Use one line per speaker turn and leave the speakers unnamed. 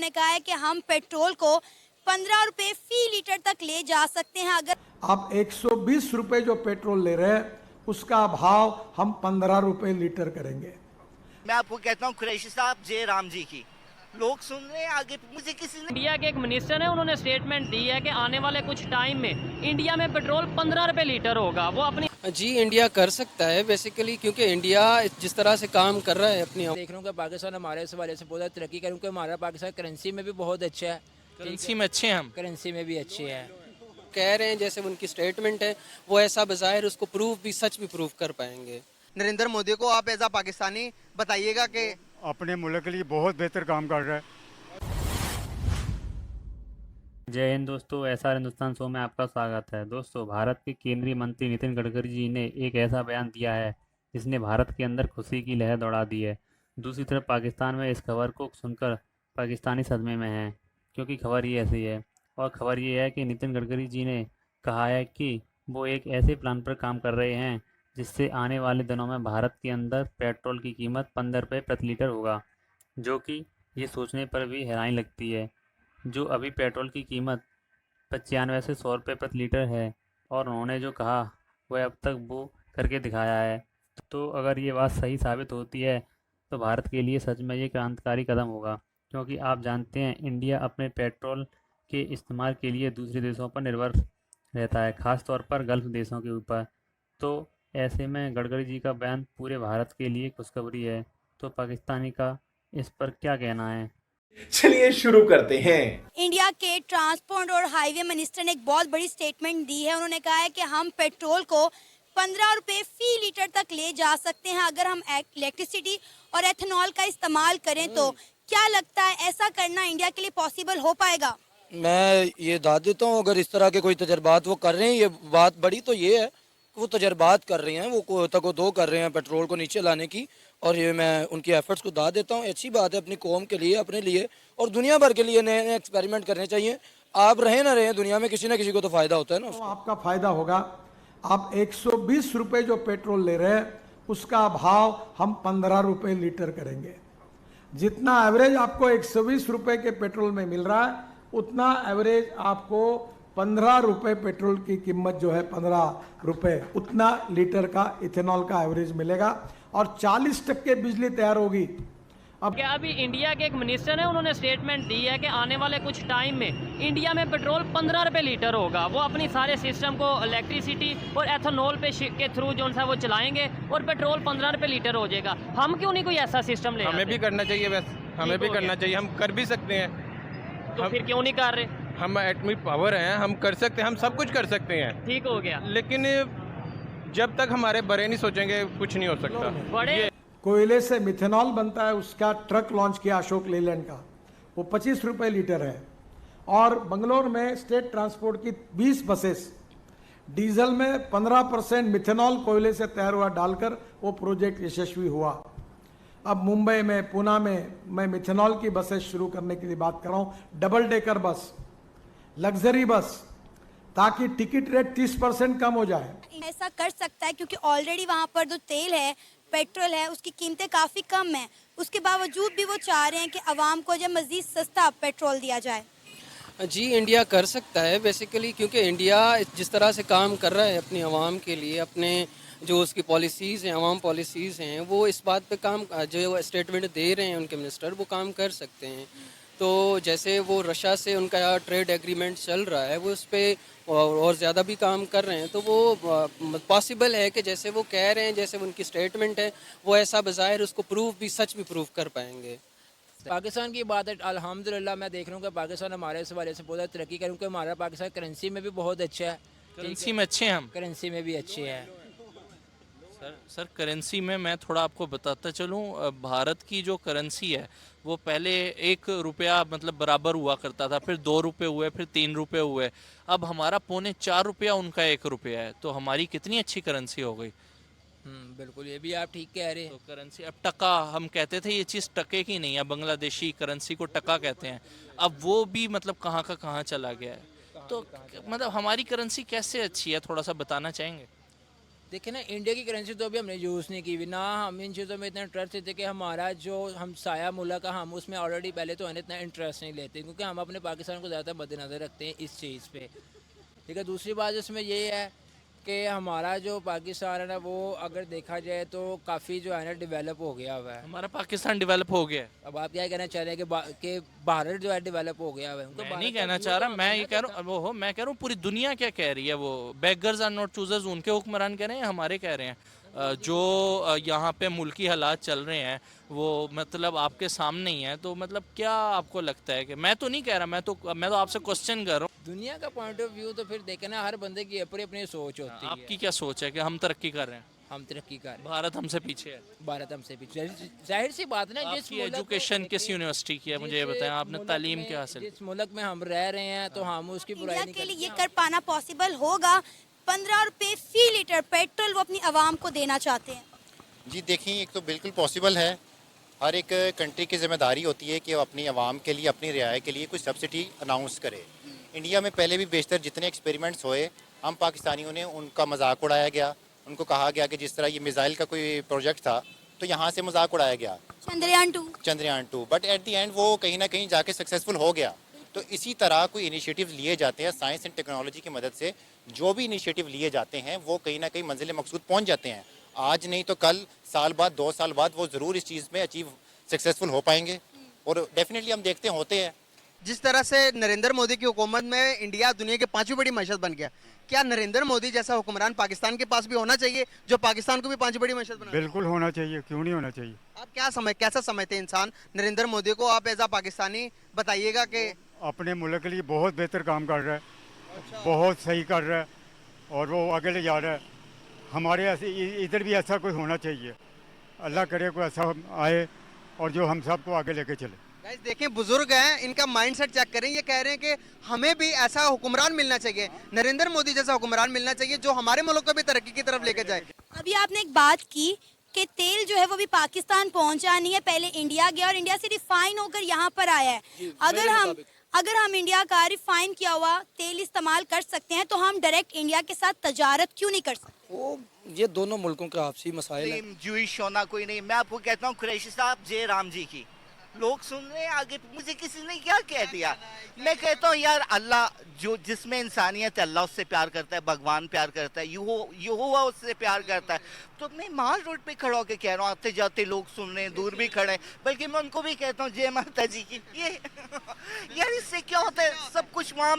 उन्होंने कहा है कि हम पेट्रोल को 15 रुपए फी लीटर तक ले जा सकते हैं। अगर
आप 120 रुपए जो पेट्रोल ले रहे हैं उसका भाव हम 15 रुपए लीटर करेंगे।
मैं आपको कहता हूँ कुरैशी साहब जय राम जी की, लोग सुन रहे हैं आगे। मुझे किसी ने
इंडिया के एक मिनिस्टर है, उन्होंने स्टेटमेंट दी है कि आने वाले कुछ टाइम में इंडिया में पेट्रोल 15 रुपए लीटर होगा। वो अपनी
जी इंडिया कर सकता है बेसिकली, क्योंकि इंडिया जिस तरह से काम कर रहा है अपनी
देख रहा हूँ कि पाकिस्तान हमारे इस हवाले से बहुत तरक्की करूँ कि हमारा पाकिस्तान करेंसी में भी बहुत अच्छा है,
करेंसी में अच्छे हैं हम,
करेंसी में भी अच्छे हैं।
कह रहे हैं जैसे उनकी स्टेटमेंट है वो ऐसा बज़ाहिर उसको प्रूफ भी सच भी प्रूफ कर पाएंगे।
नरेंद्र मोदी को आप एज आ पाकिस्तानी बताइएगा कि
अपने मुल्क के लिए बहुत बेहतर काम कर रहा है।
जय हिंद दोस्तों, एसआर हिंदुस्तान शो में आपका स्वागत है। दोस्तों, भारत के केंद्रीय मंत्री नितिन गडकरी जी ने एक ऐसा बयान दिया है जिसने भारत के अंदर खुशी की लहर दौड़ा दी है। दूसरी तरफ पाकिस्तान में इस खबर को सुनकर पाकिस्तानी सदमे में हैं, क्योंकि खबर ये ऐसी है। और खबर ये है कि नितिन गडकरी जी ने कहा है कि वो एक ऐसे प्लान पर काम कर रहे हैं जिससे आने वाले दिनों में भारत के अंदर पेट्रोल की कीमत 15 रुपये प्रति लीटर होगा, जो कि ये सोचने पर भी हैरानी लगती है। जो अभी पेट्रोल की कीमत 95 से 100 रुपये प्रति लीटर है, और उन्होंने जो कहा वह अब तक वो करके दिखाया है। तो अगर ये बात सही साबित होती है तो भारत के लिए सच में ये क्रांतिकारी कदम होगा, क्योंकि आप जानते हैं इंडिया अपने पेट्रोल के इस्तेमाल के लिए दूसरे देशों पर निर्भर रहता है, ख़ास तौर पर गल्फ़ देशों के ऊपर। तो ऐसे में गडकरी जी का बयान पूरे भारत के लिए खुशखबरी है। तो पाकिस्तानी का इस पर क्या कहना है?
चलिए शुरू करते हैं।
इंडिया के ट्रांसपोर्ट और हाईवे मिनिस्टर ने एक बहुत बड़ी स्टेटमेंट दी है। उन्होंने कहा है कि हम पेट्रोल को 15 रुपए फी लीटर तक ले जा सकते हैं अगर हम इलेक्ट्रिसिटी और एथेनॉल का इस्तेमाल करें। तो क्या लगता है ऐसा करना इंडिया के लिए पॉसिबल हो पाएगा?
मैं ये दाद देता हूँ, अगर इस तरह के कोई तजर्बात वो कर रहे हैं, ये बात बड़ी तो ये है कि वो तजर्बात कर रहे हैं, वो तको-दो कर रहे हैं पेट्रोल को नीचे लाने की, और ये मैं उनकी एफर्ट्स को दाद देता हूँ। अच्छी बात है, अपनी कौम के लिए, अपने लिए और दुनिया भर के लिए नए नए एक्सपेरिमेंट करने चाहिए। आप रहें ना रहें, दुनिया में किसी ना किसी को तो फ़ायदा होता है ना।
तो आपका फायदा होगा। आप 120 रुपए जो पेट्रोल ले रहे हैं उसका भाव हम 15 रुपए लीटर करेंगे। जितना एवरेज आपको 120 रुपए के पेट्रोल में मिल रहा है उतना एवरेज आपको 15 रुपए पेट्रोल की कीमत जो है 15 रुपए उतना लीटर का इथेनॉल का एवरेज मिलेगा और 40% बिजली तैयार होगी।
अब क्या अभी इंडिया के एक मिनिस्टर है, उन्होंने स्टेटमेंट दी है कि आने वाले कुछ टाइम में इंडिया में पेट्रोल 15 रुपए लीटर होगा। वो अपनी सारे सिस्टम को इलेक्ट्रिसिटी और एथेनॉल पे के थ्रू जो सा वो चलाएंगे और पेट्रोल 15 रुपए लीटर हो जाएगा। हम क्यों नहीं कोई ऐसा सिस्टम ले?
हमें भी करना चाहिए, वैसे हमें भी करना चाहिए, हम कर भी सकते हैं।
तो फिर क्यों नहीं कर रहे?
हम एटॉमिक पावर हैं, हम कर सकते हैं, हम सब कुछ कर सकते हैं।
ठीक हो गया,
लेकिन जब तक हमारे बड़े नहीं सोचेंगे कुछ नहीं हो सकता।
बड़े
कोयले से मिथेनॉल बनता है, उसका ट्रक लॉन्च किया अशोक लेलैंड का, वो 25 रुपए लीटर है। और बंगलोर में स्टेट ट्रांसपोर्ट की 20 बसेस डीजल में 15% मिथेनॉल कोयले से तैयार हुआ डालकर वो प्रोजेक्ट यशस्वी हुआ। अब मुंबई में, पुणे में मैं मिथेनॉल की बसेस शुरू करने के लिए बात कर रहा हूँ, double decker bus, luxury bus, ताकि टिकट रेट 30% कम हो जाए।
ऐसा कर सकता है क्योंकि ऑलरेडी वहाँ पर जो तेल है, पेट्रोल है, उसकी कीमतें काफ़ी कम हैं। उसके बावजूद भी वो चाह रहे हैं कि आवाम को जब मज़ीद सस्ता पेट्रोल दिया जाए।
जी इंडिया कर सकता है बेसिकली, क्योंकि इंडिया जिस तरह से काम कर रहा है अपनी आवाम के लिए, अपने जो उसकी पॉलिसीज़ हैं, आवाम पॉलिसीज़ हैं, वो इस बात पे काम, जो स्टेटमेंट दे रहे हैं उनके मिनिस्टर, वो काम कर सकते हैं। तो जैसे वो रशिया से उनका ट्रेड एग्रीमेंट चल रहा है, वो उस पर और ज़्यादा भी काम कर रहे हैं। तो वो पॉसिबल है कि जैसे वो कह रहे हैं, जैसे उनकी स्टेटमेंट है, वो ऐसा बज़ाहिर उसको प्रूफ भी सच भी प्रूफ कर पाएंगे।
पाकिस्तान की बात है, अल्हम्दुलिल्लाह मैं देख रहा हूँ कि पाकिस्तान हमारे इस हवाले से बहुत तरक्की करूँ कि हमारा पाकिस्तान करेंसी में भी बहुत अच्छा है,
करेंसी में अच्छे हैं हम,
करेंसी में भी अच्छे हैं।
सर करेंसी में मैं थोड़ा आपको बताता चलूँ, भारत की जो करेंसी है वो पहले 1 रुपया मतलब बराबर हुआ करता था, फिर 2 रुपये हुए, फिर 3 रुपये हुए, अब हमारा 3.25 रुपया उनका 1 रुपया है। तो हमारी कितनी अच्छी करेंसी हो गई।
बिल्कुल, ये भी आप ठीक कह रहे हैं।
तो करेंसी अब टका, हम कहते थे ये चीज़ टके की नहीं है, बांग्लादेशी करेंसी को टका कहते हैं, अब वो भी मतलब कहाँ का कहाँ चला गया है। तो मतलब हमारी करेंसी कैसे अच्छी है, थोड़ा सा बताना चाहेंगे?
देखिए ना, इंडिया की करेंसी तो अभी हमने यूज़ नहीं की हुई, ना हम इन चीज़ों में इतना इंटरेस्ट लेते कि हमारा जो हमसाया मुल्क है हम उसमें ऑलरेडी पहले तो इतना इंटरेस्ट नहीं लेते, क्योंकि हम अपने पाकिस्तान को ज़्यादा मद्देनज़र रखते हैं इस चीज़ पे। ठीक है, दूसरी बात इसमें ये है कि हमारा जो पाकिस्तान है ना, वो अगर देखा जाए तो काफ़ी जो है ना डेवलप हो गया हुआ है।
हमारा पाकिस्तान डेवलप हो गया है।
अब आप क्या कहना चाह रहे हैं कि भारत जो है डेवलप हो गया हुआ है?
मैं नहीं कहना चाह रहा, मैं ये कह रहा हूँ, वो मैं कह रहा हूँ पूरी दुनिया क्या कह रही है, वो बेगर्स आर नॉट चूजर्स, उनके हुक्मरान कह रहे हैं, हमारे कह रहे हैं। जो यहाँ पे मुल्की हालात चल रहे हैं वो मतलब आपके सामने ही है, तो मतलब क्या आपको लगता है कि, मैं तो नहीं कह रहा, मैं तो आपसे क्वेश्चन कर रहा हूँ।
दुनिया का पॉइंट ऑफ व्यू तो फिर देखे ना, हर बंदे की अपनी अपनी सोच होती है।
आपकी क्या सोच है कि हम तरक्की कर रहे हैं?
हम तरक्की कर रहे हैं,
भारत हमसे पीछे है।
भारत हमसे पीछे, जाहिर सी बात ना। जिस
आपकी एजुकेशन किस यूनिवर्सिटी की है, मुझे ये बताएं, आपने तालीम क्या हासिल?
जिस मुल्क में हम रह रहे हैं तो हम उसकी बुराई
इंडिया
नहीं
के लिए
करते।
ये कर पाना पॉसिबल होगा? 15 रुपए फी लीटर पेट्रोल वो अपनी आवाम को देना चाहते हैं।
जी देखिए, एक तो बिल्कुल पॉसिबल है। हर एक कंट्री की जिम्मेदारी होती है कि वो अपनी आवाम के लिए, अपनी रियायत के लिए कोई सब्सिडी अनाउंस करे। इंडिया में पहले भी बेशतर जितने एक्सपेरिमेंट्स हुए, हम पाकिस्तानियों ने उनका मजाक उड़ाया गया। उनको कहा गया कि जिस तरह ये मिसाइल का कोई प्रोजेक्ट था तो यहाँ से मजाक उड़ाया गया, Chandrayaan 2, but at the end वो कहीं ना कहीं जाके सक्सेसफुल हो गया। तो इसी तरह कोई इनिशिएटिव लिए जाते हैं साइंस एंड टेक्नोलॉजी की मदद से, जो भी इनिशिएटिव लिए जाते हैं वो कहीं ना कहीं मंजिल मकसूद पहुँच जाते हैं। आज नहीं तो कल, साल बाद, 2 साल बाद वो ज़रूर इस चीज़ में अचीव सक्सेसफुल हो पाएंगे, और डेफिनेटली हम देखते हैं होते हैं।
जिस तरह से नरेंद्र मोदी की हुकूमत में इंडिया दुनिया की 5वीं बड़ी मईशत बन गया, क्या नरेंद्र मोदी जैसा हुक्मरान पाकिस्तान के पास भी होना चाहिए, जो पाकिस्तान को भी 5वीं बड़ी मईशत बना?
बिल्कुल होना चाहिए, क्यों नहीं होना चाहिए।
आप कैसा समझते हैं इंसान नरेंद्र मोदी को? आप एज आ पाकिस्तानी बताइएगा कि
अपने मुल्क के लिए बहुत बेहतर काम कर रहा है, बहुत सही कर रहा है, और वो आगे ले जा रहा है। हमारे ऐसे इधर भी ऐसा कोई होना चाहिए। अल्लाह करे कोई ऐसा आए और जो हम सबको आगे लेके चले।
गाइस देखें, बुजुर्ग हैं, इनका माइंडसेट चेक करें। ये कह रहे हैं कि हमें भी ऐसा हुक्मरान मिलना चाहिए, नरेंद्र मोदी जैसा हुक्मरान मिलना चाहिए, जो हमारे मुल्क को भी तरक्की की तरफ लेके जाए।
अभी आपने एक बात की कि तेल जो है वो भी पाकिस्तान पहुंचा नहीं है, पहले इंडिया गया और इंडिया से रिफाइन होकर यहाँ पर आया है। अगर हम इंडिया का रिफाइन किया हुआ तेल इस्तेमाल कर सकते हैं तो हम डायरेक्ट इंडिया के साथ तजारत क्यों नहीं कर सकते?
वो ये दोनों मुल्कों का आपसी मसाइल है।
जूइश होना कोई नहीं। मैं आपको कहता हूँ कुरैशी साहब, जय राम जी की। लोग सुन रहे हैं आगे, मुझे किसी ने क्या कह दिया। मैं कहता हूँ यार, अल्लाह जो जिसमें इंसानियत है, अल्लाह उससे प्यार करता है, भगवान प्यार करता है, यहोवा उससे प्यार करता है। तो मैं माल रोड पे खड़ा होकर कह रहा हूँ, आते जाते लोग सुन रहे हैं, दूर भी खड़े हैं, बल्कि मैं उनको भी कहता हूँ जय माता जी की। ये यार, इससे क्या होता है, सब कुछ वहाँ